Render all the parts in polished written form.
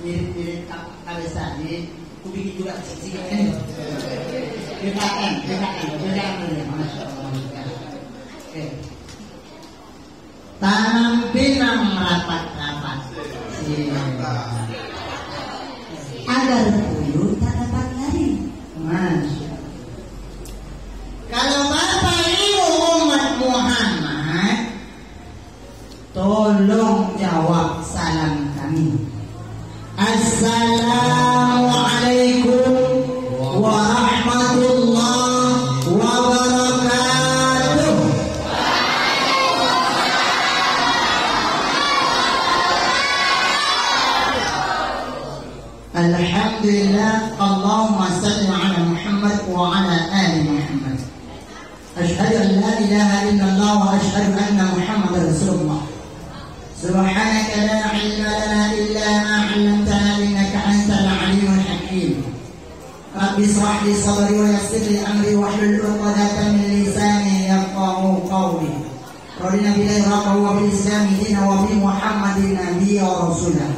mirip-mirip kalis tadi, aku bikin juga sedikit kan. Bedakan, Masya Allah. Oke. Tanam pinang rapat-rapat. Agar puyuh tak dapat lari. Masya Allah. Kalau Bapak Ibu umat Muhammad, tolong jawab salam kami. Assalamualaikum warahmatullahi wabarakatuh. Alhamdulillah, Allahumma salli ala Muhammad wa ala ali Muhammad. Asyhadu an la ilaha illallah wa asyhadu anna Muhammadar Rasulullah. Subhanaka la ilma lana illa ma 'allamtana innaka antal alimul hakim. Rabbi ishrah li sadri wa yassir li amri wahlul 'uqdatam min lisani yafqahu qawli. Radina billahi rabban wa bil islami dinan wa bi Muhammadin nabiyyan wa rasulan.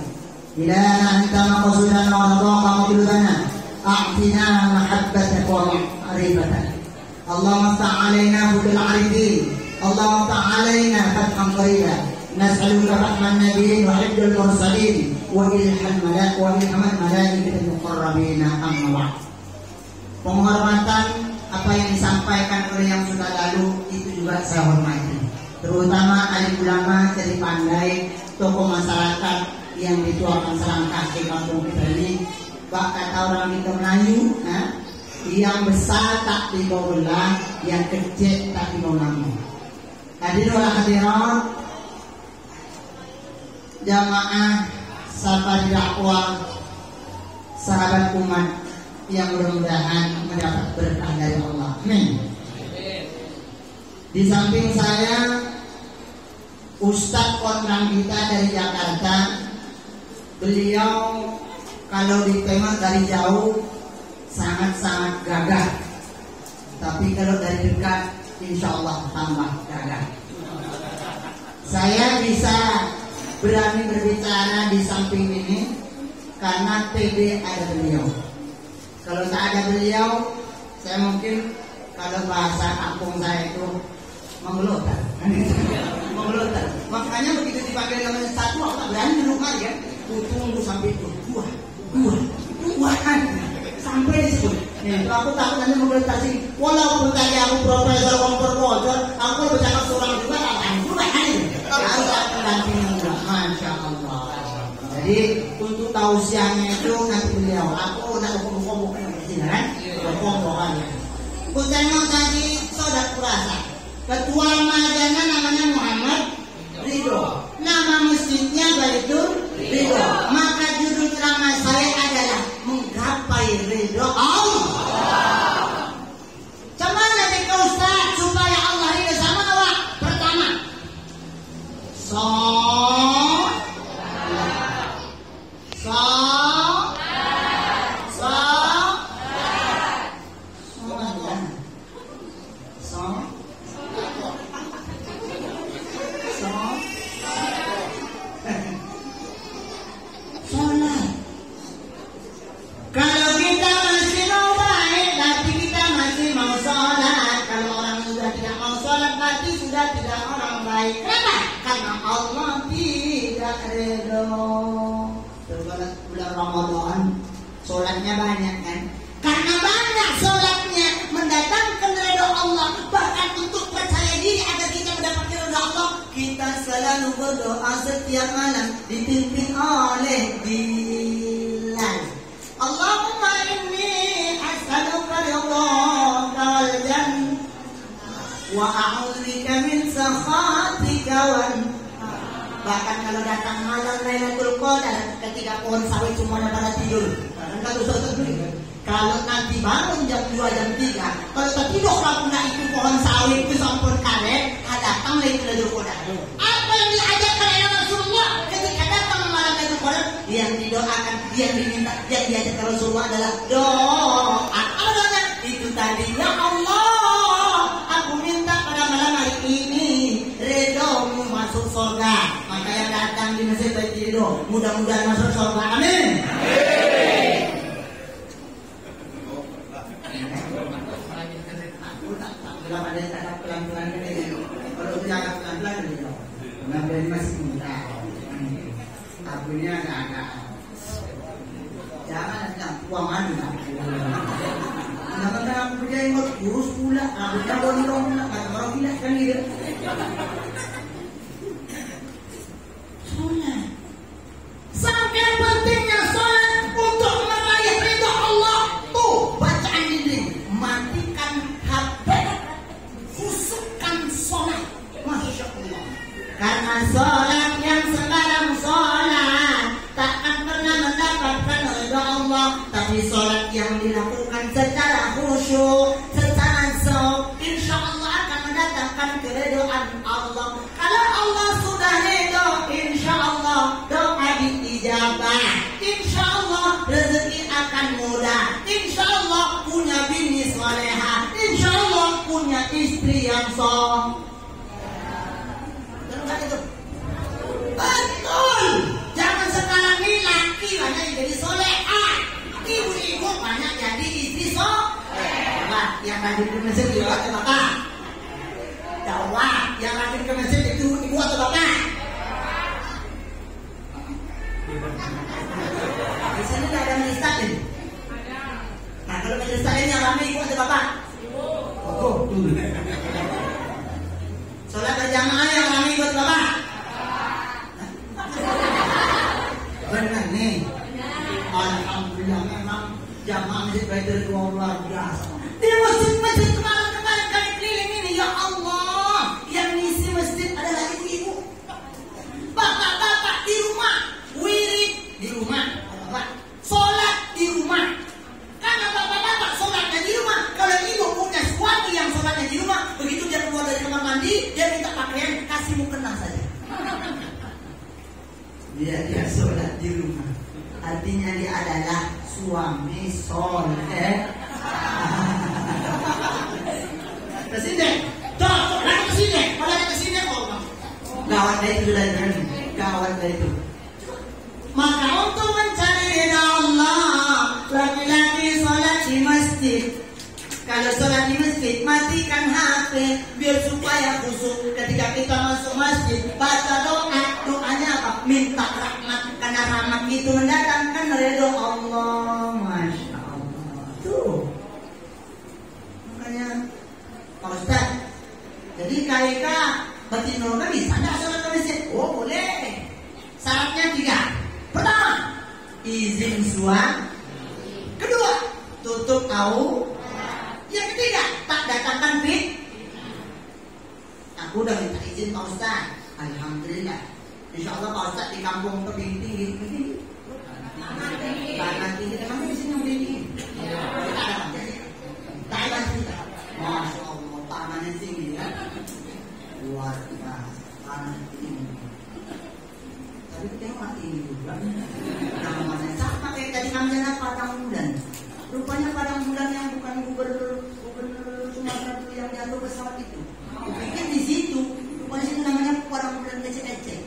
Ilana anta maqsudana wa radaka matlubana. A'tina mahabbatak wa ma'rifatak. Allahumma ta'alaina bil 'arifin. Allahumma ta'alaina fathan qariba. Nas'aluka rahman nabiyyin wa hifdzal mursalin wa ilham malaikatil muqarrabin amma ba'd. Penghormatan apa yang disampaikan oleh yang sudah lalu itu juga saya hormati. Terutama alim ulama jadi pandai, tokoh masyarakat yang dituakan selangkah di kampung kita ini. Bak kata orang kita Melayu, yang besar tak dibawa belah, yang kecil tak dibawa nama. Hadirin hadirat, jamaah sahabat dakwah, sahabat umat yang mudah-mudahan mendapat berkah dari Allah. Amin. Di samping saya Ustadz kondang kita dari Jakarta. Beliau kalau ditengok dari jauh sangat-sangat gagah, tapi kalau dari dekat insya Allah tambah gagah. Saya bisa berani berbicara di samping ini karena TB ada beliau. Kalau tak ada beliau, saya mungkin kalau bahasa kampung saya itu menggelotar. Menggelotar. Makanya begitu dipakai namanya satu, aku tak berani duduk lagi ya. Tunggu sampai itu dua sampai disebut. Aku takut nanti menggelotar sih. Walaupun tadi aku profesor, aku bercakap seorang juga tak juga kan. Harus aku dampingi. Masya Allah. Jadi untuk tausiahnya itu nanti beliau. Aku nak hukum-hukum yang berzina kan? Hukum-hukum ya. Aku tengok tadi saudara kurasa. Ketua Madana namanya Muhammad Ridho. Nama masjidnya Baitul Ridho. Maka judul ceramah saya adalah menggapai ridho Allah. Coba nanti ke Ustaz supaya Allah ridho sama awak. Pertama, kenapa? Karena Allah tidak ridho. Terus bulan Ramadan sholatnya banyak kan? Karena banyak sholatnya mendatangkan ridho Allah. Bahkan untuk percaya diri agar kita mendapatkan ridho Allah, kita selalu berdoa setiap malam dipimpin oleh Bilal. Allahumma inni as'aluka ridhaka wal jannah wa a'udzubika min sakhatika wan. Bahkan kalau datang malam Lailatul Qadar ketika pohon sawit semuanya pada tidur. Kalau nanti bangun jam 2 jam 3, kalau tertidur kamu nak itu pohon sawit itu sampun karet, datang Lailatul Qadar. Apa yang diajarkan oleh Rasulullah ketika datang malam Lailatul Qadar? Yang didoakan, yang diminta, yang diajarkan Rasulullah adalah doa. Apa doanya? Itu tadi, ya Allah, aku minta pada malam hari ini ridhomu masuk surga. Maka yang datang di masjid Baitul Ridho mudah-mudahan masuk surga. Amin. dunia agak. Jangan bilang uang madu lah. Jangan aku percaya mau kurus pula, aku tak boleh pula, kata orang gila kan gitu. Solat. Sampai pentingnya solat untuk meraih ridha Allah. Tuh bacaan ini, matikan HP, khususkan solat. Masya Allah. Karena solat yang sekarang solat takkan pernah mendapatkan ridha Allah, tapi solat yang dilakukan secara khusyuk, secara shock, insya Allah akan mendatangkan keridhaan Allah. Kalau Allah sudah ridho, insya Allah doa diijabah, insya Allah rezeki akan mudah, insya Allah punya bini soleha, insya Allah punya istri yang soleh. Betul. Jangan sekarang ini laki banyak jadi solehah, ibu-ibu banyak jadi istri soleh. Yang rajin ke masjid ibu atau bapak? Jawab. Yang rajin ke masjid itu ibu atau bapak? Di sini tidak ada majelis ini. Nah kalau majelis ini yang ramai ibu atau bapak? Ibu. Oh tuh. Sholat berjamaah yang ramai ibu atau bapak? Benar nih. Alhamdulillah memang jamaah masjid Baitul luar biasa. Di masjid-masjid kemarin kami keliling ini, ya Allah, yang ngisi masjid adalah ibu-ibu, bapak-bapak di rumah, wirid di rumah, bapak sholat di rumah. Karena bapak-bapak sholatnya di rumah, kalau ibu punya suami yang sholatnya di rumah, begitu dia keluar dari kamar mandi, dia minta pakaian, kasih mukena saja. Dia sholat di rumah, artinya dia adalah suami soleh. Kesini, lagi kesini, pada kesini kok. Gawat dari itu dan gawat dari itu. Maka untuk mencari ridha Allah, laki-laki sholat di masjid. Kalau sholat di masjid, matikan HP biar supaya khusyuk. Ketika kita masuk masjid, baca doa. Doanya apa? Minta rahmat. Karena rahmat itu mendatangkan ridha Allah. Masya Allah. Tuh. Makanya Pak Ustaz, jadi KIK Batinur kan bisa nggak sholat di masjid? Oh boleh. Syaratnya 3. Pertama, izin suami. Kedua, tutup aurat. Yang ketiga, tak datangkan fit. Aku udah minta izin Pak Ustaz. Alhamdulillah. Insya Allah Pak Ustaz di kampung tebing tinggi. Tanah tinggi. Emang di sini yang tinggi? Tak ada aja sih. Tak ada sih. Masya Allah, tanahnya tinggi ya. Luar biasa, tanah tinggi. Tapi kita mati juga. Namanya sama kayak tadi namanya Padang Bulan. Rupanya Padang Bulan yang bukan gubernur Sumatera itu yang jatuh pesawat itu. Pikir di situ, rupanya itu namanya Padang Bulan kecil-kecil.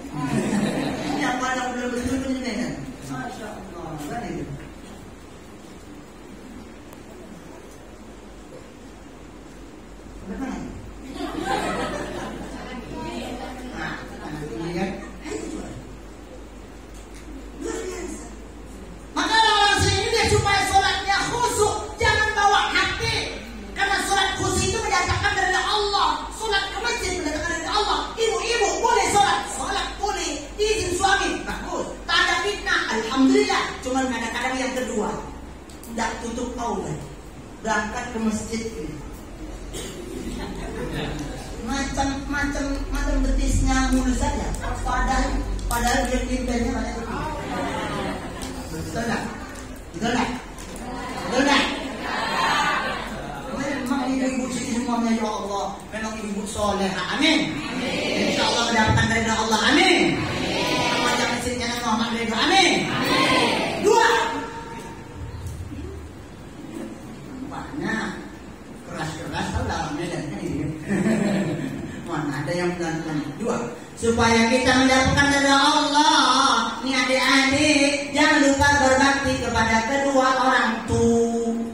Yang Padang Bulan betul-betul di Medan. Masya Allah, kan itu. Bagaimana? Nah, ini kan. Maka orang sini dia supaya sholatnya khusyuk, jangan bawa hati. Karena sholat khusyuk itu mendatangkan dari Allah. Sholat ke masjid mendatangkan dari Allah. Ibu-ibu boleh sholat boleh. Izin suami bagus. Tak ada fitnah, alhamdulillah. Cuma kadang-kadang yang kedua, tidak tutup aurat, berangkat ke masjid ini. Macam betisnya mulus saja. Padahal dia timbelnya banyak. Betul tak? Betul tak? Betul tak? Memang ibu-ibu sini semuanya ya Allah. Memang ibu soleha. Amin. Insya Allah mendapatkan dari Allah. Amin. Macam masjidnya Muhammad Ridho. Amin. 2. Banyak keras-keras tahu dalamnya dan ini. Mana ada yang benar-benar 2. Supaya kita mendapatkan dari Allah. Nih adik-adik, jangan lupa berbakti kepada kedua orang tua.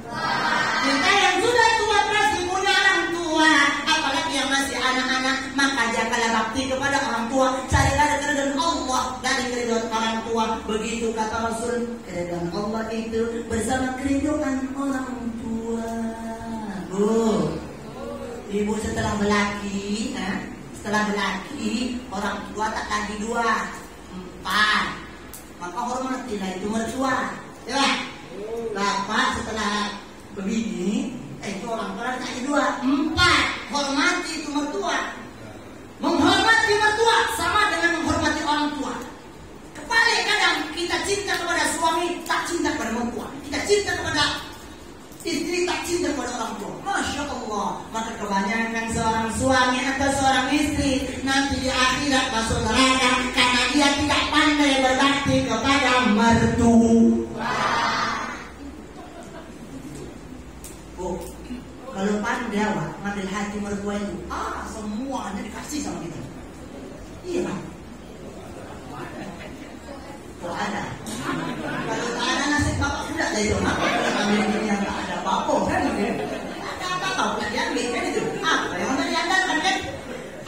Kita yang sudah tua pasti punya orang tua. Apalagi yang masih anak-anak, maka jagalah bakti kepada orang tua. Carilah keridhaan Allah dari keridhaan orang tua. Begitu kata Rasul, keridhaan Allah itu bersama keridhaan orang tua. Ibu setelah berlaki, orang tua tak lagi 2, 4. Maka hormatilah itu mertua, ya. Bapak setelah berbini, itu orang tua tak lagi 2, 4. Hormati itu mertua. Menghormati mertua sama dengan menghormati orang tua. Kebalik kadang kita cinta kepada suami, tak cinta kepada mertua. Kita cinta kepada istri, tak cinta kepada orang tua. Masya Allah. Maka kebanyakan seorang suami atau seorang istri nanti di akhirat masuk neraka karena dia tidak pandai berbakti kepada mertua. Kalau pandai ngambil hati mertua itu, semuanya dikasih sama kita. Iya Pak. Kalau ada, kalau tak ada nasib bapak sudah lah itu. Ambil ini yang tak ada apa-apa kan? Ada apa-apa pula diambil kan itu. Apa yang mana diandalkan kan?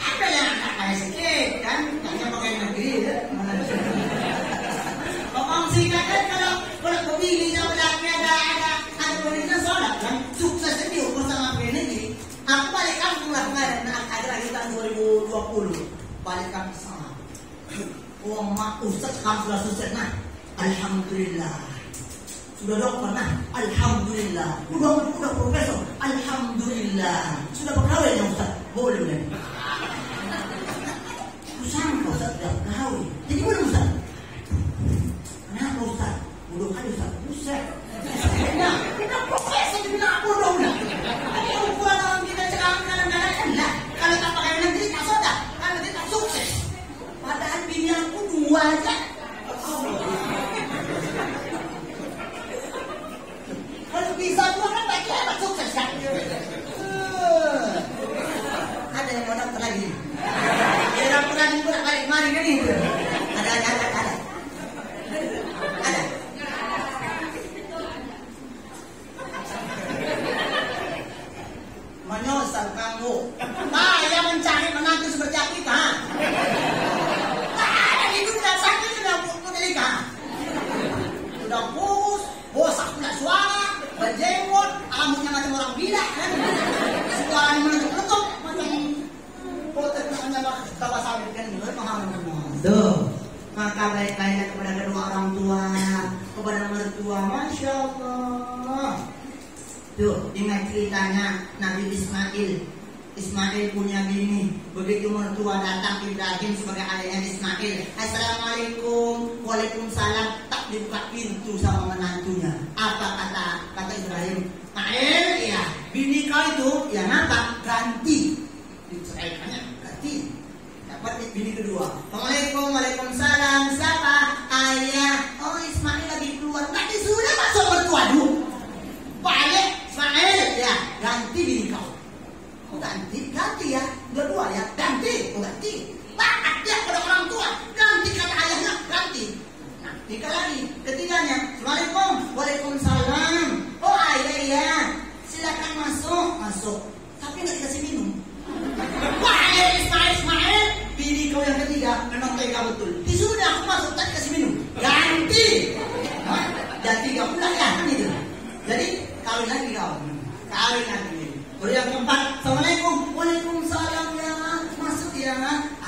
Ada yang tak kaya sikit kan? Hanya pakai negeri ya. Orang singkat kan kalau kepilih sama laki ada pemerintah sholat kan? Sukses ini ukur sama negeri. Aku balik kampung lah kemarin akhir-akhir tahun 2020. Balik kampung sama. Mak Ustaz sekarang sudah sukses nah. Alhamdulillah. Sudah dokter nah. Alhamdulillah. Udah profesor. Alhamdulillah. Sudah berkahwin ya Ustaz? Boleh boleh. Sangka Ustaz sudah berkahwin. Jadi boleh Ustaz? Kenapa Ustaz? Bodoh kali Ustaz. Ustaz. Nah, kita profesor dibilang bodoh lah. Ini ukuran orang kita cakap kadang-kadang lah. Kalau tak pakai negeri tak sodak. Kalau dia tak sukses. Padahal bini aku 2 aja. Kalau bisa 2 kan tak hebat sukses kan? Ada yang mau daftar lagi? Ya daftar lagi pula balik mari kan itu. Ada. Menyosal kamu. Yang mencari menantu seperti kita. Sudah bosak pula suara, berjenggot, rambutnya macam orang gila kan? Suaranya meletup macam potek namanya kawah sawit kan? Tuh, maka baik-baiknya kepada kedua orang tua, kepada mertua, Masya Allah. Tuh, ingat ceritanya Nabi Ismail punya bini. Begitu mertua datang Ibrahim sebagai ayahnya Ismail, Assalamualaikum, Waalaikumsalam. Tak dibuka pintu sama menantunya. Apa kata Ibrahim? Ismail, ya, bini kau itu, ya nampak ganti. Diceraikannya ganti. Dapat bini kedua. Assalamualaikum, Waalaikumsalam. Siapa? Ayah. Oh, Ismail lagi keluar. Nanti sudah masuk mertua dulu. Balik Ismail, ya, ganti bini kau. Ganti ya, berdua ya, ganti. Taat dia pada orang tua, ganti kata ayahnya, ganti. Nah, tiga lagi, ketiganya, Assalamualaikum, Waalaikumsalam. Oh ayah ya, silakan masuk. Tapi nggak dikasih minum. Wahai Ismail, bini kau yang ketiga, memang tega betul. Sudah aku masuk, tak dikasih minum, ganti. Dan 3 bulan ya kan itu. Jadi kawin lagi kau, kawin lagi. Yang keempat, Assalamualaikum, Waalaikumsalam ya, masuk ya,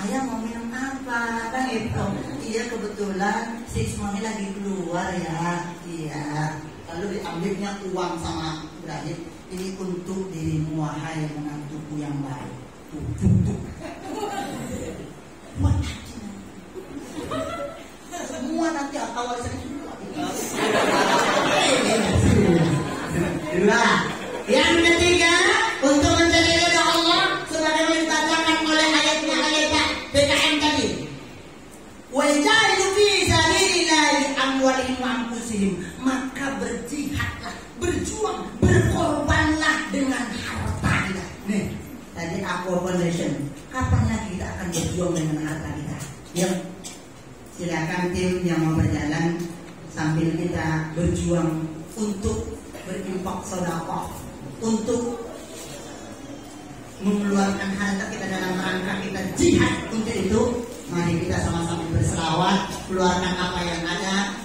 ayah mau minum apa, kan itu. Iya kebetulan si Ismail lagi keluar ya, iya. Lalu diambilnya uang sama Ibrahim, ini untuk dirimu wahai menantuku yang baik. Buat semua nanti atau warisan itu. Yang ketiga, untuk mencari ridha Allah sebagaimana dikatakan oleh ayatnya PKM tadi. Wajahidu fi sabilillahi amwalihim wa anfusihim. Maka berjihadlah, berjuang, berkorbanlah dengan harta kita. Nih, tadi affirmation. Kapan lagi kita akan berjuang dengan harta kita? Yuk, silakan tim yang mau berjalan sambil kita berjuang untuk berinfak sedekah, untuk mengeluarkan harta kita dalam rangka kita jihad. Untuk itu mari kita sama-sama berselawat, keluarkan apa yang ada,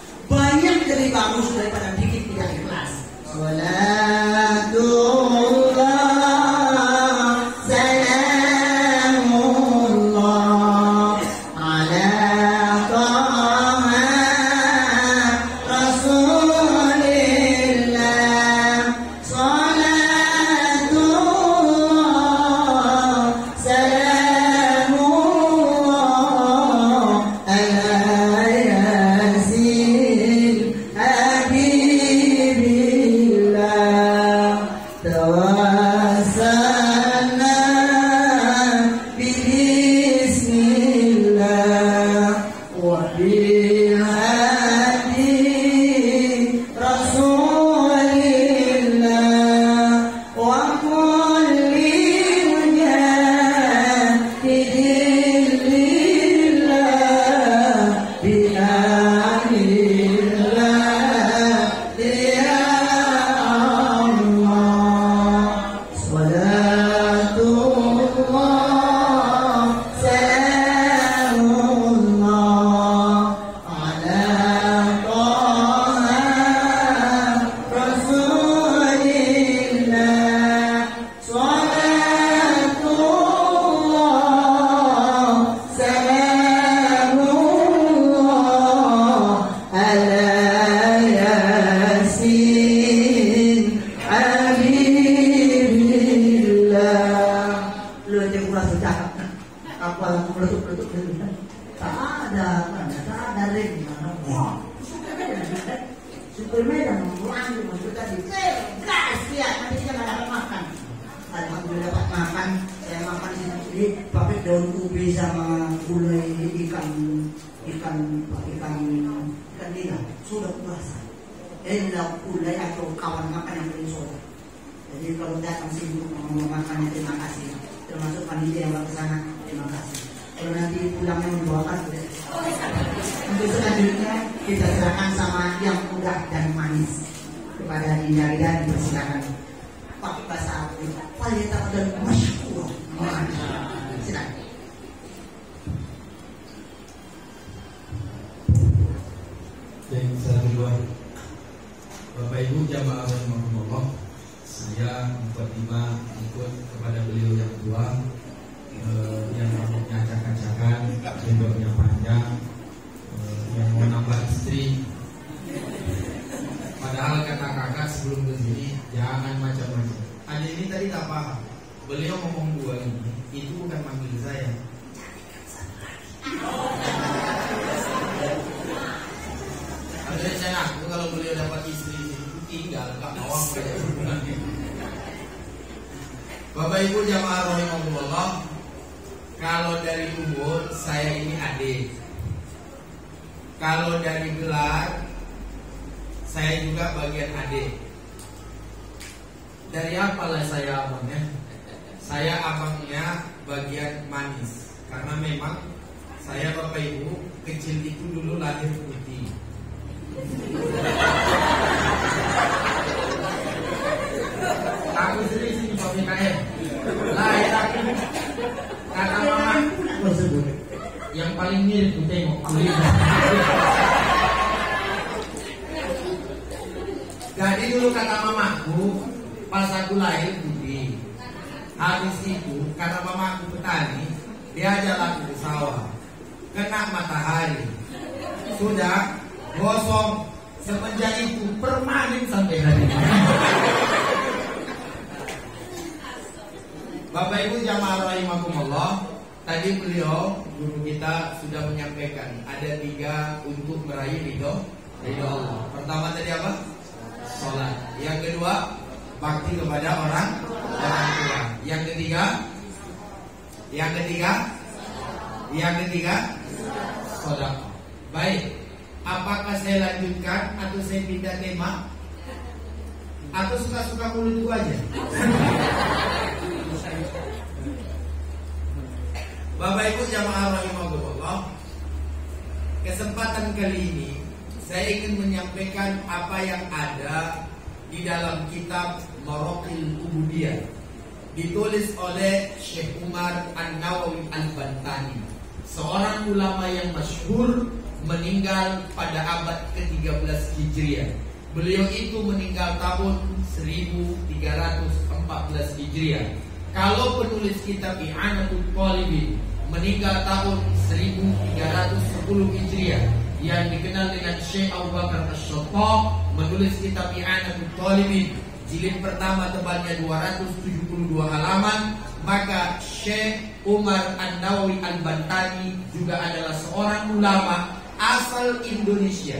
berbeda mengurangi maksudnya di gas dia nanti dia nggak dapat makan. Alhamdulillah dapat makan. Saya makan di pakai daun ubi sama gulai ikan nila sudah puasa. Enak gulai atau kawan makan yang paling soda. Jadi kalau datang sini mau makannya terima kasih. Termasuk panitia yang ke sana terima kasih. Kalau nanti pulangnya membawakan untuk selanjutnya kita serahkan sama yang mudah dan manis kepada Dinda dan dipersilakan pakai bahasa Arab faliyata dan masyhur. Silakan. Yang saya duluan, Bapak Ibu jamaah rahimakumullah, saya mukadimah ikut kepada beliau yang tua, yang rambutnya acak-acakan, jenggotnya panjang, yang mau nambah istri. Padahal kata kakak sebelum ke sini jangan macam-macam. Ada ini tadi tak paham. Beliau ngomong dua ini, itu bukan manggil saya. Ada saya ngaku kalau beliau dapat istri itu tinggal, nggak mau kayak hubungannya. Bapak Ibu jamaah rahimakumullah, kalau dari umur saya ini adik. Kalau dari gelar saya juga bagian adik. Dari apalah saya abangnya? Saya abangnya bagian manis. Karena memang saya Bapak Ibu kecil itu dulu lahir putih. Aku sendiri sini Pak BKM. Lahir aku kata mama yang paling mirip tuh tengok kulit. Jadi dulu kata mamaku pas aku lahir putih. Habis itu kata mamaku petani, dia jalan ke sawah, kena matahari, sudah gosong. Semenjak itu permanen sampai hari ini. Bapak Ibu jamaah rahimakumullah, tadi beliau guru kita sudah menyampaikan ada 3 untuk meraih ridho Allah. Pertama tadi apa? Sholat. Yang kedua, bakti kepada orang tua. Yang ketiga, sedekah. Baik. Apakah saya lanjutkan atau saya pindah tema? Atau suka-suka mulutku aja? Bapak Ibu jamaah rahimahullah, kesempatan kali ini saya ingin menyampaikan apa yang ada di dalam kitab Maraqil Ubudiyah, ditulis oleh Syekh Umar An-Nawawi Al-Bantani, seorang ulama yang masyhur, meninggal pada abad ke-13 Hijriah. Beliau itu meninggal tahun 1314 Hijriah. Kalau penulis kitab I'anatul Talibin meninggal tahun 1310 Hijriah, yang dikenal dengan Syekh Abu Bakar Asy-Syattaq menulis kitab I'anatul Talibin, jilid pertama tebalnya 272 halaman. Maka Syekh Umar An-Nawawi Al-Bantani juga adalah seorang ulama asal Indonesia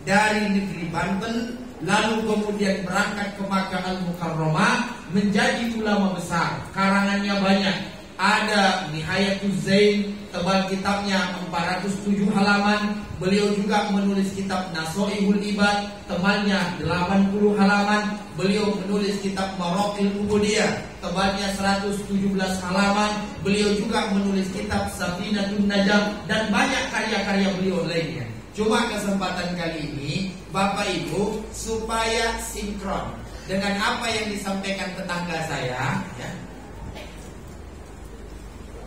dari negeri Banten, lalu kemudian berangkat ke Makkah Al-Mukarramah menjadi ulama besar. Karangannya banyak. Ada Nihayatul Zain, tebal kitabnya 407 halaman. Beliau juga menulis kitab Nasoihul Ibad, tebalnya 80 halaman. Beliau menulis kitab Maraqil Ubudiyah, tebalnya 117 halaman. Beliau juga menulis kitab Safinatun Najam dan banyak karya-karya beliau lainnya. Cuma kesempatan kali ini Bapak Ibu supaya sinkron dengan apa yang disampaikan tetangga saya, ya.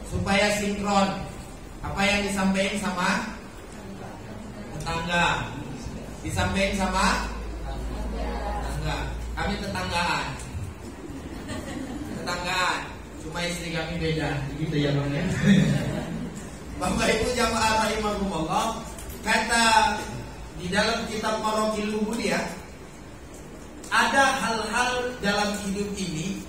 Supaya sinkron apa yang disampaikan sama tetangga, disampaikan sama tetangga. Kami tetanggaan. Cuma istri kami beda. Gitu ya Bang ya. Bapak Ibu jamaah rahimahumullah, kata di dalam kitab Maraqil Ubudiyah, ada hal-hal dalam hidup ini,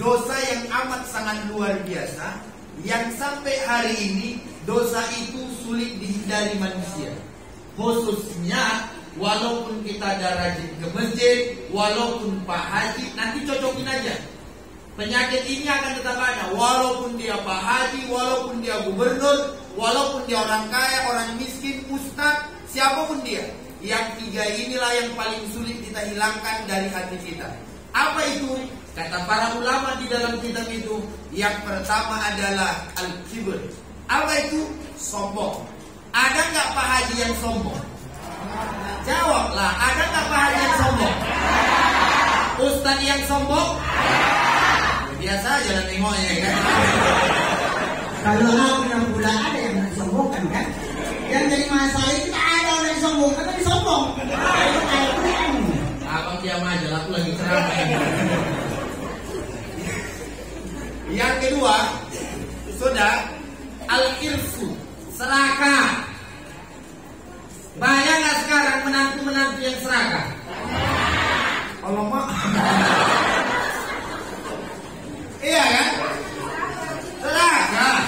dosa yang amat sangat luar biasa, yang sampai hari ini dosa itu sulit dihindari manusia. Khususnya walaupun kita ada rajin ke masjid, walaupun Pak Haji, nanti cocokin aja. Penyakit ini akan tetap ada, walaupun dia Pak Haji, walaupun dia gubernur, walaupun dia orang kaya, orang miskin, ustaz, siapapun dia. Yang tiga inilah yang paling sulit kita hilangkan dari hati kita. Apa itu? Kata para ulama di dalam kitab itu, yang pertama adalah al-kibr. Apa itu? Sombong. Ada nggak Pak Haji yang sombong? Jawablah, ada nggak Pak Haji yang sombong? Ustaz yang sombong? Biasa aja lah nengoknya kan. Kalau aku yang pula ada yang disombongkan kan? Yang jadi masalah itu ada orang yang sombong, tapi disombong. Abang diam aja, aku lagi ceramah ini. Yang kedua, sudah al-irfu, serakah. Banyak nggak sekarang menantu-menantu yang serakah? Allah mak. Iya kan? Serakah.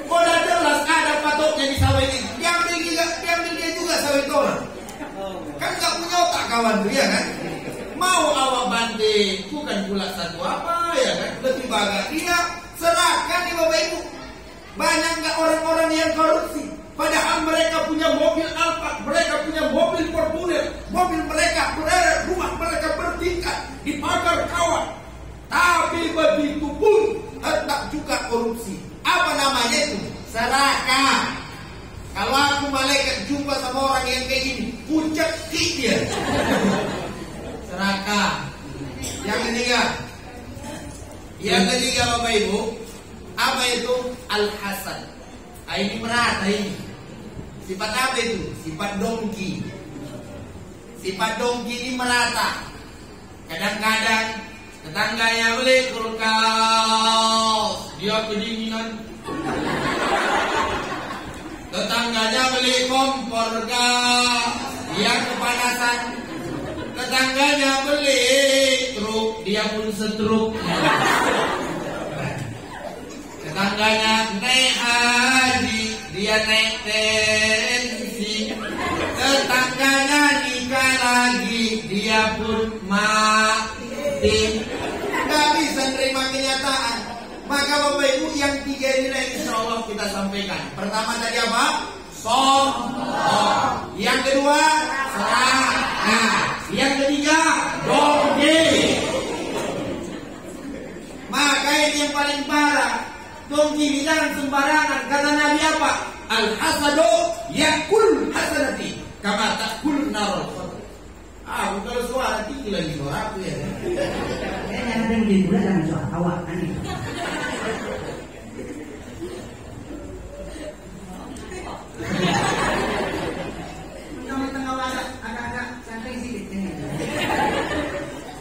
Udah jelas ada patoknya di sawit ini. Dia ambil dia juga sawit orang. Kan nggak punya otak kawan tuh ya kan? Mau awak banting, bukan pula satu apa ya kan? Lebih bagus dia serahkan nih Bapak Ibu. Banyak nggak orang-orang yang korupsi? Padahal mereka punya mobil Alphard, mereka punya mobil Fortuner, mobil mereka berada, rumah mereka bertingkat di pagar kawan. Tapi begitu pun tetap juga korupsi. Apa namanya itu? Serakah. Kalau aku malaikat jumpa sama orang yang kayak gini, puncak dia. Serakah. Yang ketiga Bapak Ibu, apa itu? Al-hasad. Ini merata ini. Sifat apa itu? Sifat dongki. Sifat dongki ini merata. Kadang-kadang tetangganya beli kulkas, dia kedinginan. Tetangganya beli kompor gas, dia kepanasan. Tetangganya beli truk, dia pun setruk. Tetangganya naik haji, dia naik tensi. Tetangganya nikah lagi, dia pun mati. Gak bisa nerima kenyataan. Maka Bapak Ibu yang tiga inilah insya Allah kita sampaikan. Pertama tadi apa? Sombong. Yang kedua serakah. Yang ketiga dongki. Maka ini yang paling parah. Dongki ini jangan sembarangan. Kata Nabi apa? Al-hasadu yakul hasanati kama takul narul. Kalau suara tinggi lagi suara aku ya. Kayaknya ada yang di dalam suara awak aneh. Tengah-tengah agak-agak santai sedikit ini.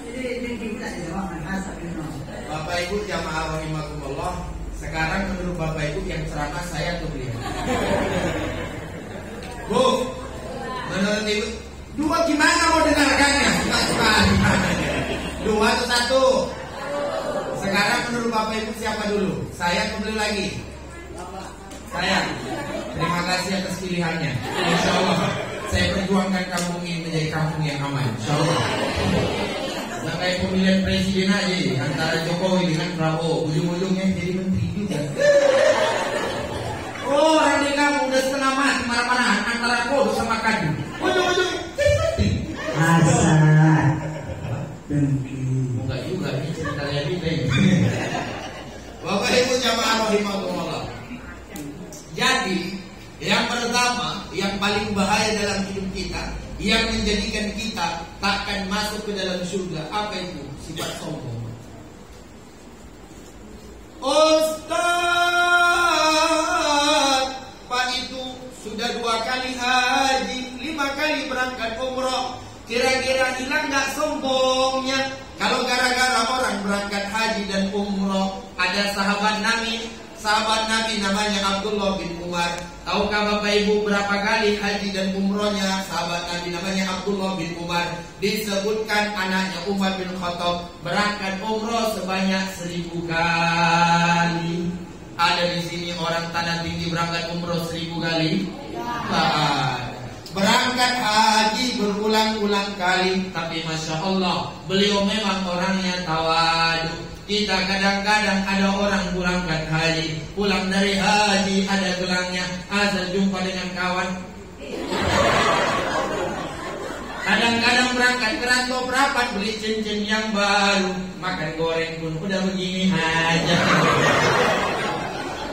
Jadi tinggi pula di bawah hasad ini. Bapak Ibu jamaah rahimakumullah, sekarang menurut Bapak Ibu yang ceramah saya atau beliau? Bu, menurut Ibu dua gimana mau dengarkannya? Dua atau satu? Sekarang menurut Bapak Ibu siapa dulu? Saya atau beliau lagi? Saya. Terima kasih atas pilihannya. Insya Allah saya perjuangkan kampung ini menjadi kampung yang aman. Insya Allah. Nah, kayak pemilihan presiden aja antara Jokowi dengan Prabowo, ujung-ujungnya jadi menteri juga. Oh, orang di kampung udah setengah mati marah-marahan antara kodo sama kadu. Ujung-ujungnya jadi menteri. Hasad, dengki. Enggak juga nih ceritanya kita ini. Bapak Ibu jamaah rahimakumullah. Jadi yang pertama, yang paling bahaya dalam hidup kita, yang menjadikan kita takkan masuk ke dalam surga, apa itu? Sifat sombong. Ustaz, Pak itu sudah 2 kali haji, 5 kali berangkat umroh. Kira-kira hilang gak sombongnya? Kalau gara-gara orang berangkat haji dan umroh, ada sahabat Nabi namanya Abdullah bin Umar. Tahukah Bapak Ibu berapa kali haji dan umrohnya sahabat Nabi namanya Abdullah bin Umar? Disebutkan anaknya Umar bin Khattab berangkat umroh sebanyak 1000 kali. Ada di sini orang tanah tinggi berangkat umroh 1000 kali? Tidak. berangkat haji berulang-ulang kali, tapi Masya Allah beliau memang orangnya tawadu. Kita kadang-kadang ada orang berangkat haji, pulang dari haji ada gelangnya, asal jumpa dengan kawan. Kadang-kadang berangkat ke rantau perapat, beli cincin yang baru, makan goreng pun udah begini aja.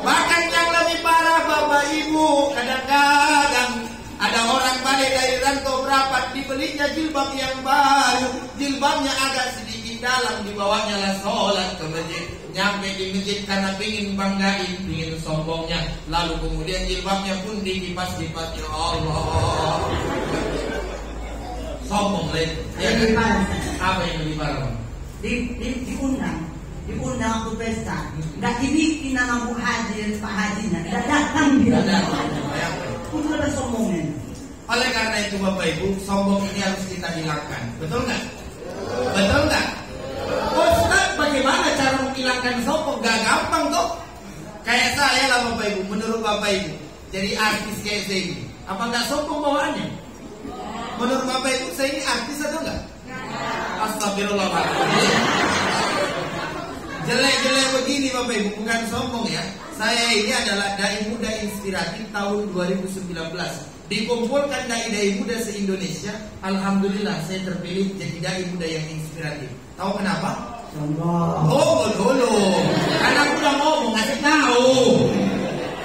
Bahkan yang lebih parah Bapak Ibu, kadang-kadang ada orang balik dari rantau perapat, dibelinya jilbab yang baru, jilbabnya agak sedikit dalam, dibawanya lah sholat ke masjid. Nyampe di masjid karena pingin banggain, pingin sombongnya, lalu kemudian jilbabnya pun dikipas-kipas. Ya Allah, sombong lain. Ya, apa yang lebih parah? Diundang waktu pesta, nggak dibikin nama Bu Haji, Pak Hajinya, nggak datang dia. Itu ada sombongnya. Oleh karena itu Bapak Ibu, sombong ini harus kita hilangkan. Betul nggak? Betul nggak? Ustaz, bagaimana cara menghilangkan sombong? Gak gampang kok. Kayak saya lah Bapak Ibu, menurut Bapak Ibu, jadi artis kayak saya ini, apa nggak sombong bawaannya? Menurut Bapak Ibu, saya ini artis atau enggak? Astagfirullahaladzim. Jelek-jelek begini Bapak Ibu, bukan sombong ya. Saya ini adalah dai muda inspiratif tahun 2019. Dikumpulkan dai-dai muda se-Indonesia. Alhamdulillah saya terpilih jadi dai muda yang inspiratif. Tahu kenapa? Sombong. Oh, dulu. Karena aku udah ngomong, ngasih tahu.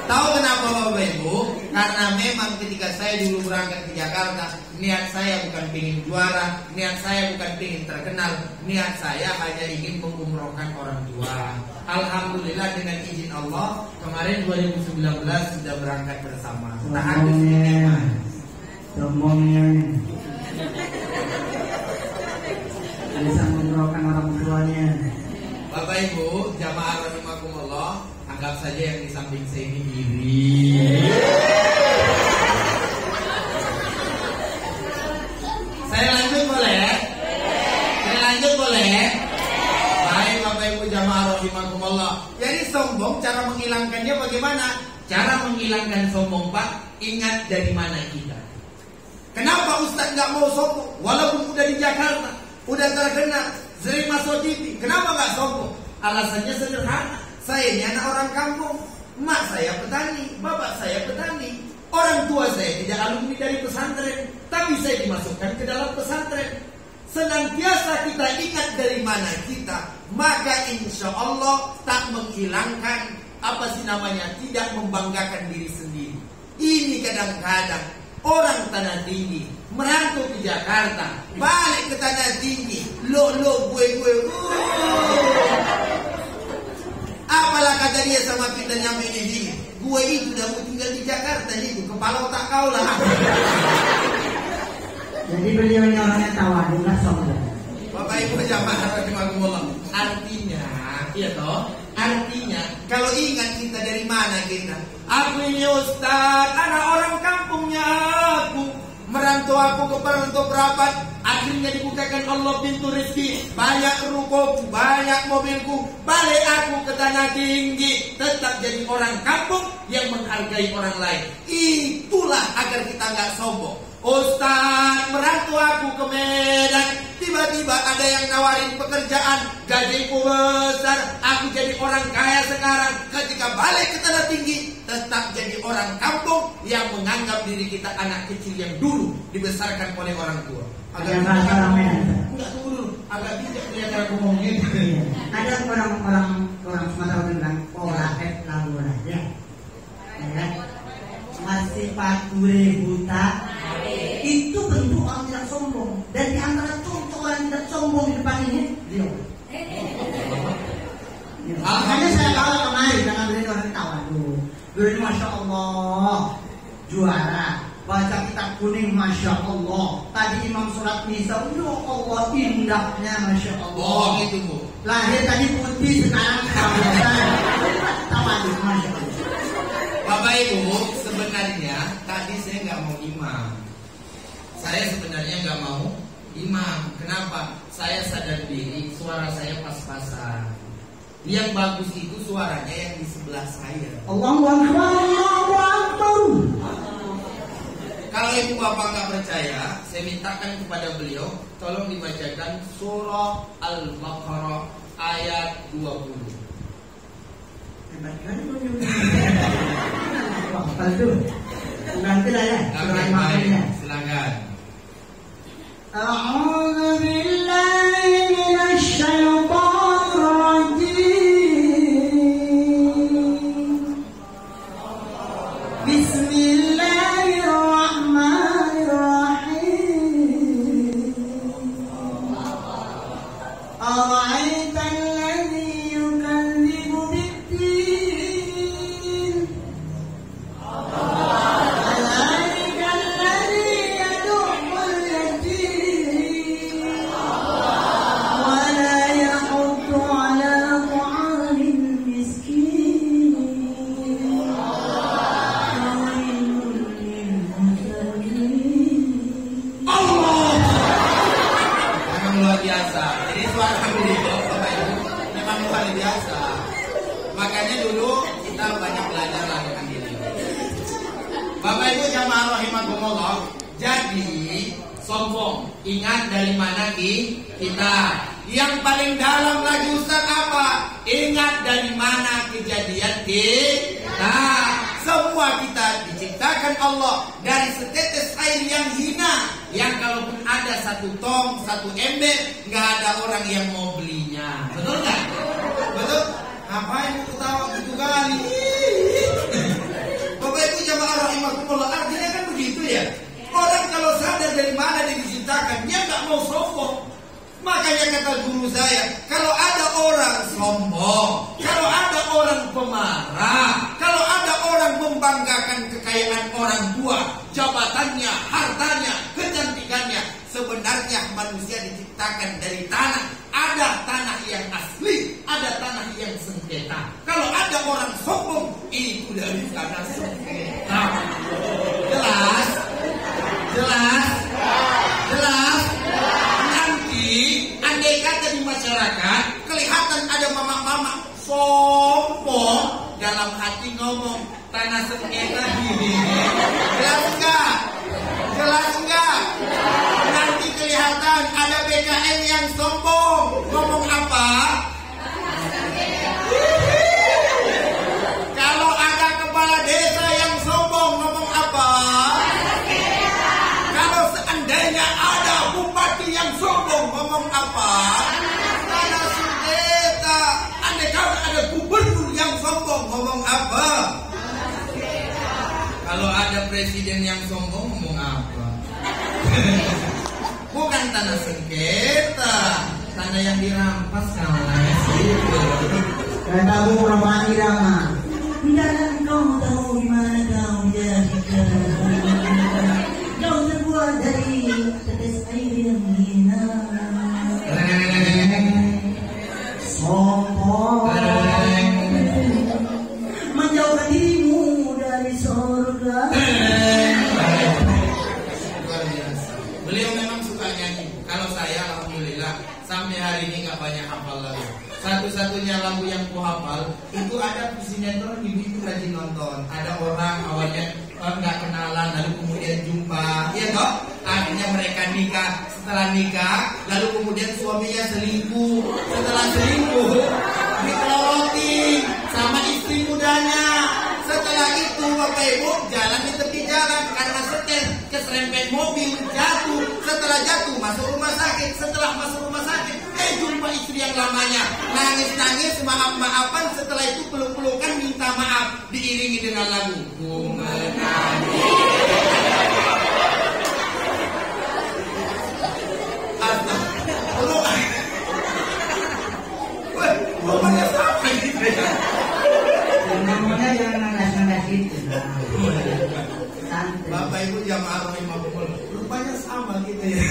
Tahu kenapa Bapak Ibu? Karena memang ketika saya dulu berangkat ke Jakarta, niat saya bukan ingin juara, niat saya bukan ingin terkenal, niat saya hanya ingin mengumrohkan orang tua. Alhamdulillah dengan izin Allah, kemarin 2019 sudah berangkat bersama. Sombongnya bisa mengumrohkan orang tuanya. Bapak Ibu, jamaah rahimakumullah, anggap saja yang di samping saya ini iri. Saya lanjut boleh? Saya lanjut boleh? Baik Bapak Ibu jamaah rahimakumullah. Jadi sombong cara menghilangkannya bagaimana? Cara menghilangkan sombong Pak, ingat dari mana kita. Kenapa Ustaz nggak mau sombong? Walaupun udah di Jakarta, udah terkenal, sering masuk TV, kenapa nggak sombong? Alasannya sederhana. Saya ini anak orang kampung, mak saya petani, bapak saya petani, orang tua saya tidak alumni dari pesantren, tapi saya dimasukkan ke dalam pesantren. Senantiasa kita ingat dari mana kita, maka insya Allah tak menghilangkan tidak membanggakan diri sendiri. Ini kadang-kadang orang Tanah Tinggi merantau ke Jakarta, balik ke Tanah Tinggi, gue. Apalah kata dia sama kita nyampe di sini, gue itu udah mau tinggal di Jakarta itu, kepala otak kau lah. Jadi beliau ini orangnya tawadu, nggak sombong. Bapak Ibu jamaah rahimakumullah. Artinya, iya toh. Artinya, kalau ingat kita dari mana kita? Aku ini Ustaz, anak orang kampungnya aku. Merantau aku ke perantau perapat, akhirnya dibukakan Allah pintu rezeki. Banyak rukoku, banyak mobilku. Balik aku ke Tanah Tinggi, tetap jadi orang kampung yang menghargai orang lain. Itulah agar kita nggak sombong. Ustaz, merantau aku ke Medan, tiba-tiba ada yang nawarin pekerjaan, gajiku besar, aku jadi orang kaya sekarang. Ketika balik ke Tanah Tinggi, tetap jadi orang kampung yang menganggap diri kita anak kecil yang dulu dibesarkan oleh orang tua. Agak bahasa orang Medan. Enggak, tunggu dulu, agak bijak kelihatan aku ngomong gitu. Ada orang Sumatera bilang pola lalu aja. Ya. Masih pature buta. Itu bentuk orang tidak sombong. Dan di antara contoh orang tidak sombong di depan ini, beliau. Makanya saya kalah kemarin dengan beliau orang tawadu. Beliau Masya Allah juara. Baca kitab kuning Masya Allah. Tadi imam sholat misa, ya Allah indahnya Masya Allah. Oh gitu Bu. Lahir tadi putih, sekarang kawasan. Tawadu Masya Allah. Bapak Ibu, sebenarnya tadi saya nggak mau imam. Saya sebenarnya nggak mau imam. Kenapa? Saya sadar diri, suara saya pas-pasan. Yang bagus itu suaranya yang di sebelah saya. Allahu Akbar, Allahu Akbar. Kalau ibu bapak nggak percaya, saya mintakan kepada beliau, tolong dibacakan surah Al-Baqarah ayat 20. Nanti lah ya. Silakan. A'udzu billahi minasy syaithanir rajim. Bismillahirrahmanirrahim. Ara'aita alladhi yukadzibu bid-din. Fadhalika alladhi yad'ul yatim wa la yahuddu 'ala ta'amil miskin. Fawailun lil musallin. Allah, memang luar biasa. Jadi suara beliau Bapak Ibu memang luar biasa. Makanya dulu kita banyak belajar lah dengan diri. Bapak Ibu jamaah rahimakumullah. Jadi sombong, ingat dari mana kita. Yang paling dalam lagi Ustaz apa? Ingat dari mana kejadian kita. Semua kita diciptakan Allah dari setetes air yang hina, yang kalaupun ada satu tong, satu ember, nggak ada orang yang mau belinya. Betul nggak? Betul? Ngapain ketawa gitu kali? Bapak Ibu jamaah rahimakumullah, artinya kan begitu ya. Orang kalau sadar dari mana dia diciptakan, dia nggak mau sombong. Makanya kata guru saya, kalau ada orang sombong, kalau ada orang pemarah, kalau ada orang membanggakan kekayaan orang tua, jabatannya, hartanya, kecantikannya, sebenarnya manusia diciptakan dari tanah. Ada tanah yang asli, ada tanah yang sengketa. Kalau ada orang sombong, itu dari tanah sengketa. Jelas? Jelas? Jelas? Nanti, andai kata di masyarakat, kelihatan ada mama-mama sombong, dalam hati ngomong, tanah sengketa gini. Jelas enggak? Jelas enggak? Nanti kelihatan ada BKN yang sombong, ngomong apa? Kalau ada kepala desa yang sombong, ngomong apa? Kalau seandainya ada bupati yang sombong, ngomong apa? Tanah sengketa. Andai kalau ada gubernur yang sombong, ngomong apa? Kalau ada presiden yang sombong, ngomong apa? Bukan tanah sengketa, tanah yang dirampas kawan. Kata Abu Muhammad Irama, tidaklah kau tahu di mana kau dijadikan. Kau terbuat dari tetes air yang hina. Sombong menjauhkan dirimu dari surga. Beliau memang suka nyanyi. Kalau saya alhamdulillah sampai hari ini nggak banyak hafal lagu. Satu-satunya lagu yang ku hafal itu ada sinetron, ibu rajin nonton. Ada orang awalnya nggak kenalan, lalu kemudian jumpa, ya toh? Akhirnya mereka nikah. Setelah nikah, lalu kemudian suaminya selingkuh. Setelah selingkuh, dikelolotin sama istri mudanya. Setelah itu Bapak Ibu jalan di tepi jalan karena setir keserempet mobil, jatuh. Setelah jatuh masuk rumah sakit. Setelah masuk rumah sakit, jumpa istri yang lamanya, nangis-nangis, maaf-maafan. Setelah itu peluk-pelukan, minta maaf, diiringi dengan lagu Ku Menangis. Bapaknya sama gitu ya. Namanya jangan nangis-nangis gitu. Bapak Ibu jamaah rahimakumullah, rupanya sama gitu ya.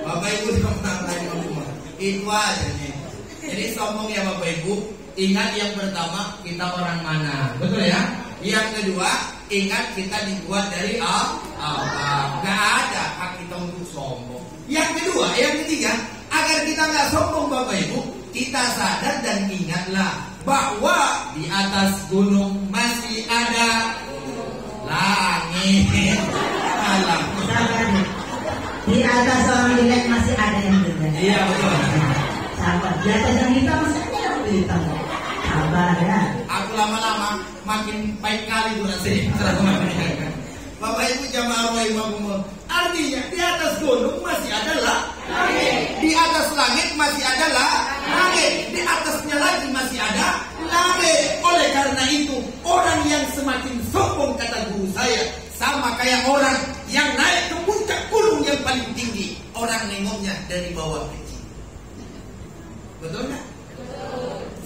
Bapak Ibu jamaah rahimakumullah, itu aja nih. Jadi sombong ya Bapak Ibu. Ingat yang pertama, kita orang mana, betul ya? Yang kedua, ingat kita dibuat dari Allah. Gak ada hak kita untuk sombong. Yang kedua, yang ketiga, agar kita nggak sombong Bapak Ibu, kita sadar dan ingatlah bahwa di atas gunung masih ada langit. Di atas orang jelek masih ada yang jelek. Iya betul. Sabar. Di atas yang hitam masih ada yang hitam. Sabar ya. Aku lama-lama makin baik kali tuh nasi. Bapak Ibu jamaah rahimahumullah. Artinya di atas gunung masih ada langit. Di atas langit masih ada langit. Di atasnya lagi masih ada langit. Oleh karena itu, orang yang semakin sombong kata guru saya sama kayak orang yang naik ke puncak gunung yang paling tinggi. Orang nengoknya dari bawah kecil. Betul nggak?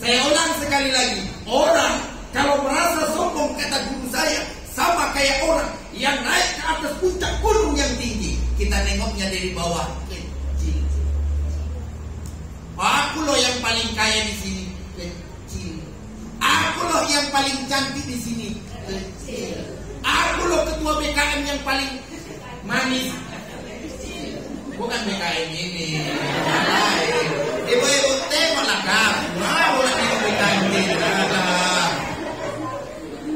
Saya ulang sekali lagi. Orang kalau merasa sombong kata guru saya sama kayak orang yang naik ke atas puncak gunung yang tinggi. Kita nengoknya dari bawah kecil. Aku loh yang paling kaya di sini, kecil. Aku loh yang paling cantik di sini, kecil. Aku loh ketua BKM yang paling manis. Bukan BKM ini. Ibu-ibu tema lengkap. Mau lagi BKM ini.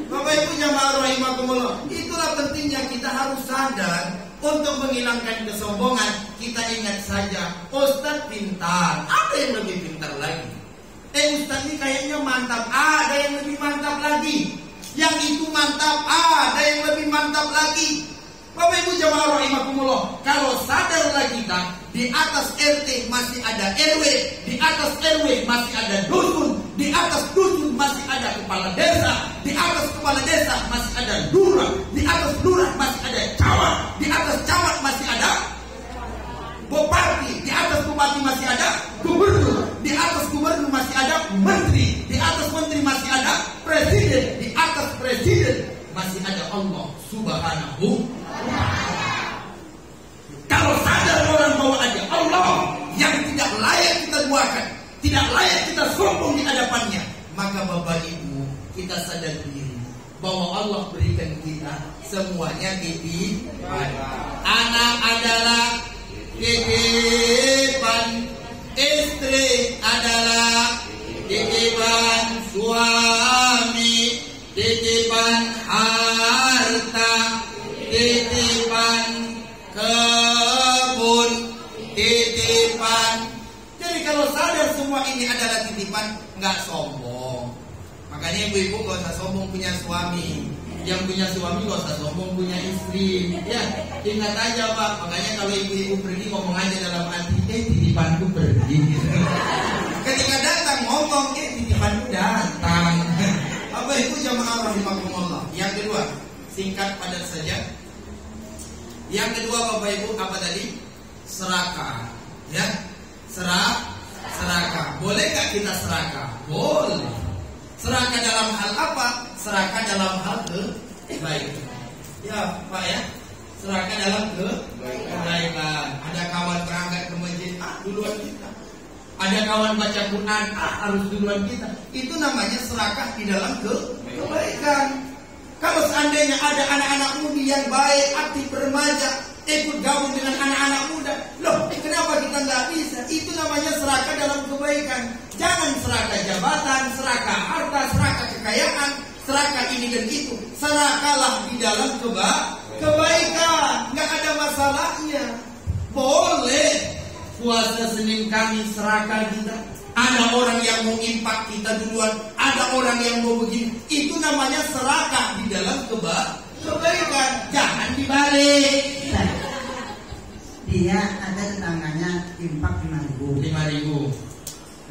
Bapak Ibu jamaah rahimahumullah. Itulah pentingnya kita harus sadar untuk menghilangkan kesombongan. Kita ingat saja, Ustadz pintar. Ada yang lebih pintar lagi. Ustadz ini kayaknya mantap. Ada yang lebih mantap lagi. Yang itu mantap. Ada yang lebih mantap lagi. Bapak Ibu jamaah rahimahumullah, kalau sadarlah kita, di atas RT masih ada RW, di atas RW masih ada dusun, di atas dusun masih ada kepala desa, di atas kepala desa masih ada lurah, di atas lurah masih ada camat, di atas camat masih ada bupati, di atas bupati masih ada gubernur, di atas gubernur masih ada menteri, di atas menteri masih ada presiden, di atas presiden masih ada Allah Subhanahu. Kalau sadar orang bahwa ada Allah yang tidak layak kita duakan, tidak layak kita sombong di hadapannya, maka Bapak Ibu kita sadar diri bahwa Allah berikan kita semuanya titipan. Anak adalah titipan, istri adalah titipan, suami titipan, harta titipan, kebun titipan. Jadi kalau sadar semua ini adalah titipan, nggak sombong. Makanya ibu-ibu nggak usah sombong punya suami. Yang punya suami nggak usah sombong punya istri. Ya, ingat aja Pak. Makanya kalau ibu-ibu pergi ngomong aja dalam hati, titipanku pergi. Ketika datang ngomong, titipanku datang. Apa itu jamaah rahimahumullah. Yang kedua, singkat padat saja. Yang kedua Bapak Ibu apa tadi? Serakah. Ya, serakah. Boleh nggak kita serakah? Boleh. Serakah dalam hal apa? Serakah dalam hal kebaikan. Ya Pak ya. Serakah dalam kebaikan. Ada kawan berangkat ke masjid, duluan kita. Ada kawan baca Quran, harus duluan kita. Itu namanya serakah di dalam kebaikan. Kalau seandainya ada anak-anak muda yang baik, aktif bermaja, ikut gabung dengan anak-anak muda, loh, kenapa kita nggak bisa? Itu namanya serakah dalam kebaikan. Jangan serakah jabatan, serakah harta, serakah kekayaan, serakah ini dan itu. Serakahlah di dalam kebaikan, nggak ada masalahnya. Boleh. Puasa Senin Kamis serakah kita. Ada orang yang mau impak kita duluan, ada orang yang mau begini. Itu namanya serakah di dalam kebaikan. Jangan dibalik. Dia ada tetangganya impak 5.000.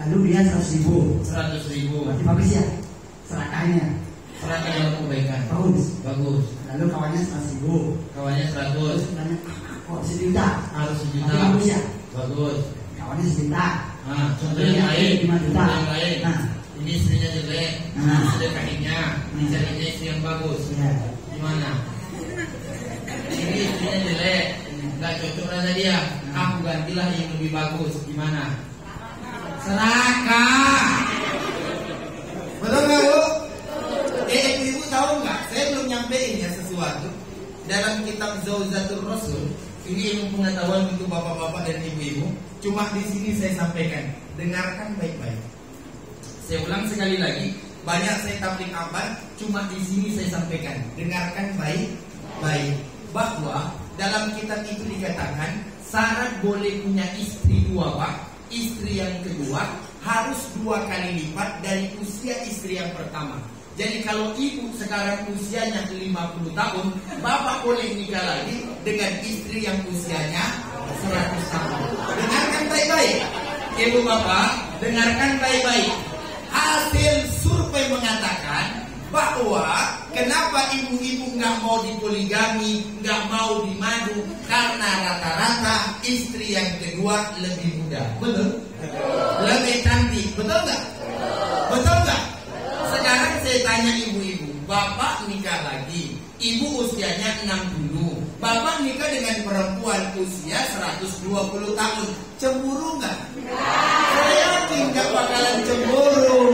Lalu dia 100.000. 100.000. Berarti bagus ya serakahnya. Serakah dalam kebaikan. Bagus. Lalu kawannya 100.000. Kawannya 100. Kok 1 juta? Harus 1 juta. Bagus ya. Bagus. Kawannya 1 juta. Contoh yang lain, 5 juta. Yang lain. Ini istrinya jelek, sedekahinnya, carinya istri yang bagus. Gimana? Ini istrinya jelek, nggak cocok rasa dia. Aku gantilah yang lebih bagus. Gimana? Serakah. Betul nggak Bu? Ibu tahu nggak? Saya belum nyampein ya sesuatu dalam kitab Zawzatul Rasul. Ini ilmu pengetahuan untuk bapak-bapak dan ibu-ibu. Cuma di sini saya sampaikan. Dengarkan baik-baik. Saya ulang sekali lagi. Banyak saya tablik akbar. Cuma di sini saya sampaikan. Dengarkan baik-baik. Bahwa dalam kitab itu dikatakan syarat boleh punya istri 2 Pak. Istri yang kedua harus 2 kali lipat dari usia istri yang pertama. Jadi kalau ibu sekarang usianya 50 tahun, bapak boleh nikah lagi dengan istri yang usianya 100 tahun. Dengarkan baik-baik, ibu bapak, dengarkan baik-baik. Hasil survei mengatakan bahwa kenapa ibu-ibu nggak mau dipoligami, nggak mau dimadu, karena rata-rata istri yang kedua lebih muda, betul? Lebih cantik, betul nggak? Betul nggak? Sekarang saya tanya ibu-ibu, bapak nikah lagi, ibu usianya 60, bapak nikah dengan perempuan usia 120 tahun, cemburu nggak? Saya yakin nggak bakalan cemburu.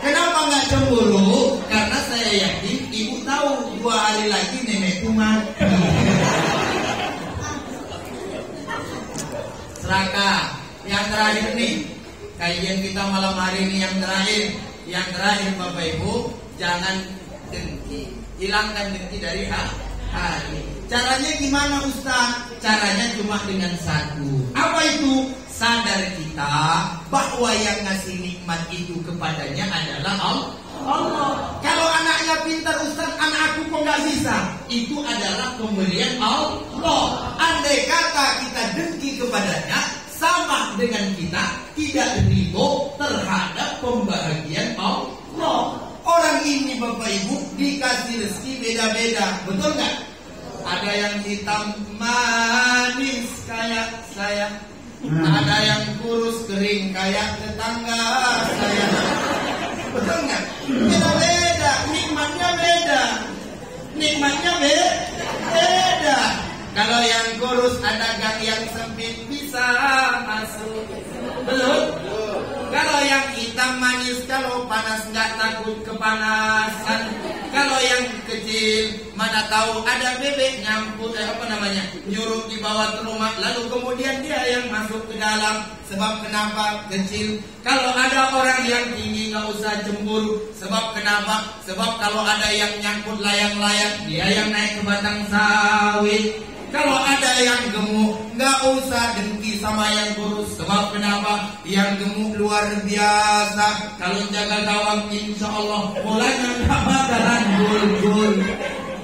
Kenapa nggak cemburu? Karena saya yakin ibu tahu 2 hari lagi nenek itu mati. Serakah. Yang terakhir nih, kajian kita malam hari ini yang terakhir. Yang terakhir Bapak Ibu, jangan dengki. Hilangkan dengki dari hati. Caranya gimana Ustaz? Caranya cuma dengan satu. Apa itu? Sadar kita bahwa yang ngasih nikmat itu kepadanya adalah Allah. Kalau anaknya pintar Ustaz, anak aku kok nggak bisa? Itu adalah pemberian Allah. Andai kata kita dengki kepadanya, sama dengan kita tidak ridho terhadap pembahagian Allah. Orang ini Bapak Ibu dikasih rezeki beda-beda, betul nggak? Ada yang hitam manis kayak saya, ada yang kurus kering kayak tetangga saya, betul nggak? Beda-beda, nikmatnya beda, nikmatnya beda. Kalau yang kurus ada gang yang sempit bisa masuk, belum? Kalau yang hitam manis, kalau panas nggak takut kepanasan. Kalau yang kecil, mana tahu ada bebek nyamput nyuruh dibawa ke rumah, lalu kemudian dia yang masuk ke dalam. Sebab kenapa kecil? Kalau ada orang yang tinggi nggak usah cemburu. Sebab kenapa? Sebab kalau ada yang nyangkut layang-layang, dia yang naik ke batang sawit. Kalau ada yang gemuk, nggak usah dengki sama yang kurus. Sebab kenapa? Yang gemuk luar biasa. Kalau jaga gawang, insya Allah bolanya nggak bakalan gol-gol.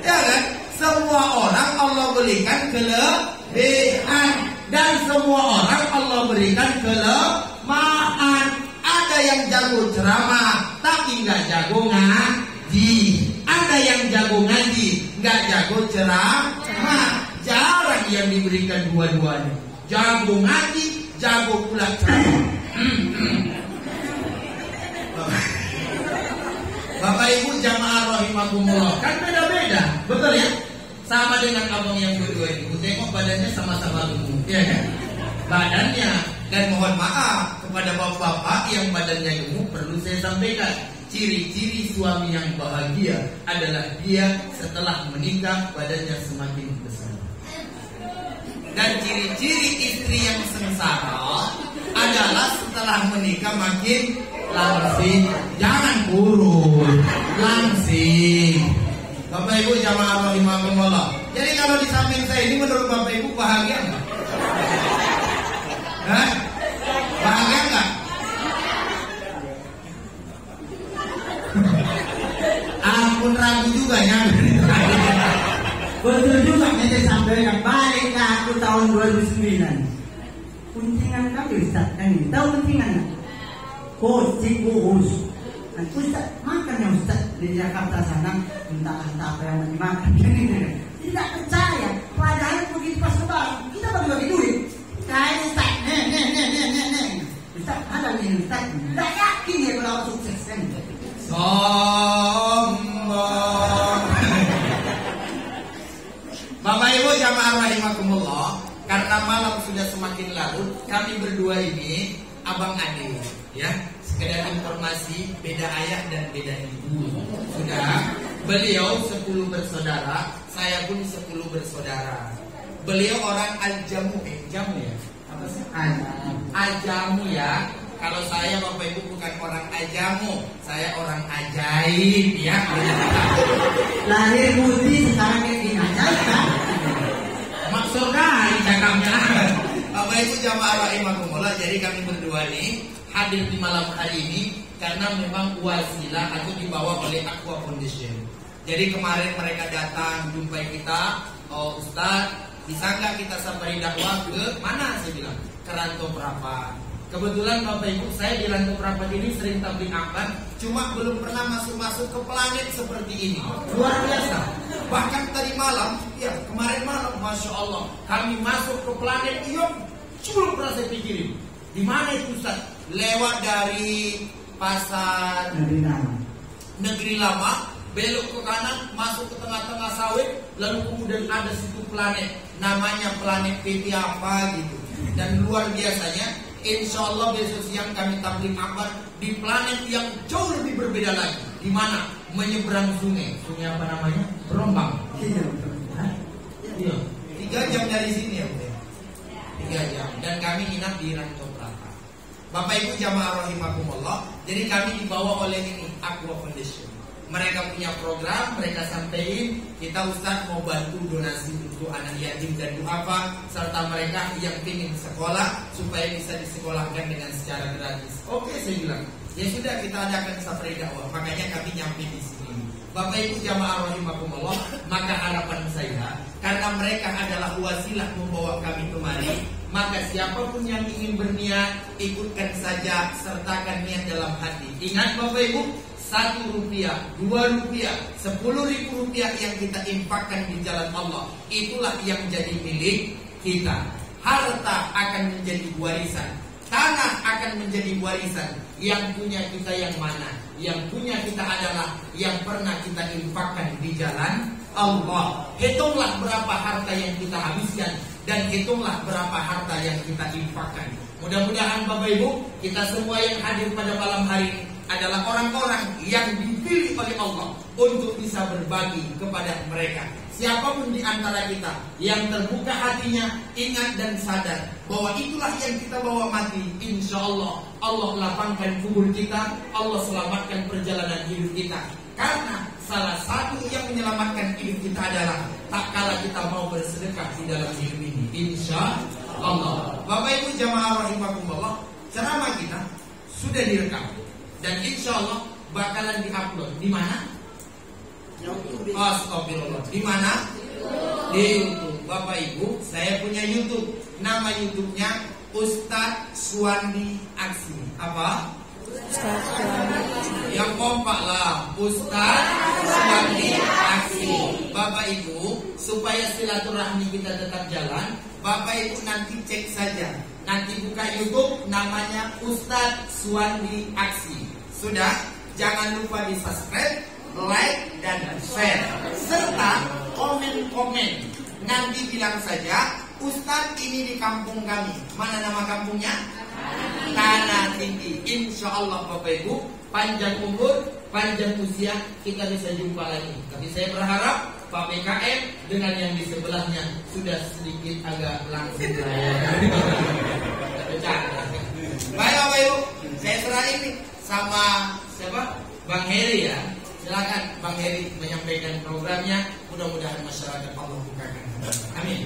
Ya kan? Semua orang Allah berikan kelebihan, dan semua orang Allah berikan kelemahan. Ada yang jago ceramah, tapi nggak jago ngaji. Ada yang jago ngaji, nggak jago ceramah. Jarang yang diberikan dua-duanya. Jago ngaji, jago pula ceramah. Bapak Ibu jamaah rahimakumullah, kan beda-beda, betul ya? Sama dengan abang yang berdua ini, tengok badannya sama-sama gemuk, ya kan? Badannya, dan mohon maaf kepada bapak-bapak yang badannya gemuk, perlu saya sampaikan, ciri-ciri suami yang bahagia adalah dia setelah menikah badannya semakin besar. Dan ciri-ciri istri yang sengsara adalah setelah menikah makin langsing. Jangan kurus, langsing. Bapak Ibu jamaah rahimakumullah. Jadi kalau di samping saya ini menurut Bapak Ibu bahagia enggak? Hah? Bahagia enggak? Ampun ragu juga ya. Betul juga nanti sampaikan, balik ke aku tahun 2009. Kuncingan kami Ustaz, kami tahu kuncingan. Kucing kurus. Nah, Ustaz makan ya Ustaz di Jakarta sana, entah apa yang dimakan. Tidak percaya, padahal begitu pas lebaran kita bagi-bagi duit. Kayak Ustaz, nih. Ustaz ada ini Ustaz. Tidak yakin ya kalau sukses kan? Sombong. Bapak Ibu jamaah rahimakumullah, karena malam sudah semakin larut, kami berdua ini abang adik, ya. Sekedar informasi, beda ayah dan beda ibu. Sudah, beliau 10 bersaudara, saya pun 10 bersaudara. Beliau orang Al-Jamu, Jamu ya? Apa sih? Al-Jamu ya. Kalau saya Bapak Ibu bukan orang Ajamu, saya orang ajaib ya. Lahir putih sekarang kayak gini ajaib kan? surga cakapnya. Bapak Ibu jamaah rahimakumullah, jadi kami berdua nih hadir di malam hari ini karena memang wasilah atau dibawa oleh Aqua Foundation. Jadi kemarin mereka datang jumpai kita, oh Ustaz, bisa nggak kita safari dakwah ke mana? Saya bilang ke Rantau Prapat. Kebetulan Bapak Ibu saya di Rantau Prapat ini sering tabligh akbar, cuma belum pernah masuk ke planet seperti ini. Luar biasa. Bahkan tadi malam, ya kemarin malam, masya Allah, kami masuk ke planet yang belum pernah saya pikirin. Di mana itu Ustaz? Lewat dari pasar Negeri Lama, belok ke kanan, masuk ke tengah-tengah sawit, lalu kemudian ada situ planet, namanya planet PT apa gitu. Dan luar biasanya, insya Allah besok siang kami tabligh akbar di planet yang jauh lebih berbeda lagi. Di mana? Menyeberang sungai. Sungai apa namanya? Berombang. Iya. 3 jam dari sini ya, Bu. 3 jam. Dan kami nginap di Rantau Prapat. Bapak Ibu jamaah rahimakumullah, jadi kami dibawa oleh ini Aqua Foundation. Mereka punya program, mereka sampaikan, kita Ustaz mau bantu donasi untuk anak yatim dan duafa, serta mereka yang ingin sekolah supaya bisa disekolahkan dengan secara gratis. Oke, saya bilang, ya sudah kita adakan safari dakwah, makanya kami nyampe di sini. Bapak Ibu jamaah rahimakumullah, maka harapan saya, karena mereka adalah wasilah membawa kami kemari, maka siapapun yang ingin berniat, ikutkan saja, sertakan niat dalam hati. Ingat Bapak Ibu, 1 rupiah, 2 rupiah, 10.000 rupiah yang kita infakkan di jalan Allah, itulah yang jadi milik kita. Harta akan menjadi warisan, tanah akan menjadi warisan. Yang punya kita yang mana? Yang punya kita adalah yang pernah kita infakkan di jalan Allah. Hitunglah berapa harta yang kita habiskan dan hitunglah berapa harta yang kita infakkan. Mudah-mudahan Bapak Ibu, kita semua yang hadir pada malam hari ini adalah orang-orang yang dipilih oleh Allah untuk bisa berbagi kepada mereka. Siapapun di antara kita yang terbuka hatinya, ingat dan sadar bahwa itulah yang kita bawa mati. Insya Allah, Allah lapangkan kubur kita, Allah selamatkan perjalanan hidup kita. Karena salah satu yang menyelamatkan hidup kita adalah tak kala kita mau bersedekah di dalam hidup ini. Insya Allah. Bapak Ibu jamaah rahimakumullah, ceramah kita sudah direkam. Dan insya Allah bakalan diupload di mana? Astagfirullah. Di mana? Di YouTube. Bapak Ibu, saya punya YouTube. Nama YouTube-nya Ustadz Suwandi Aksi. Apa? Ustadz Suwandi. Yang kompak lah. Ustadz Suwandi Aksi. Bapak Ibu, supaya silaturahmi kita tetap jalan, Bapak Ibu nanti cek saja. Nanti buka YouTube, namanya Ustadz Suwandi Aksi. Sudah, jangan lupa di subscribe, like, dan share. Serta komen-komen. Nanti bilang saja, Ustadz ini di kampung kami. Mana nama kampungnya? Tanah Tinggi. Insya Allah Bapak Ibu, panjang umur, panjang usia, kita bisa jumpa lagi. Tapi saya berharap Pak BKM dengan yang di sebelahnya sudah sedikit agak langsing. Baik Bapak Ibu, saya serahin nih sama siapa? Bang Heri ya. Silakan Bang Heri menyampaikan programnya. Mudah-mudahan masyarakat Allah bukakan. Amin.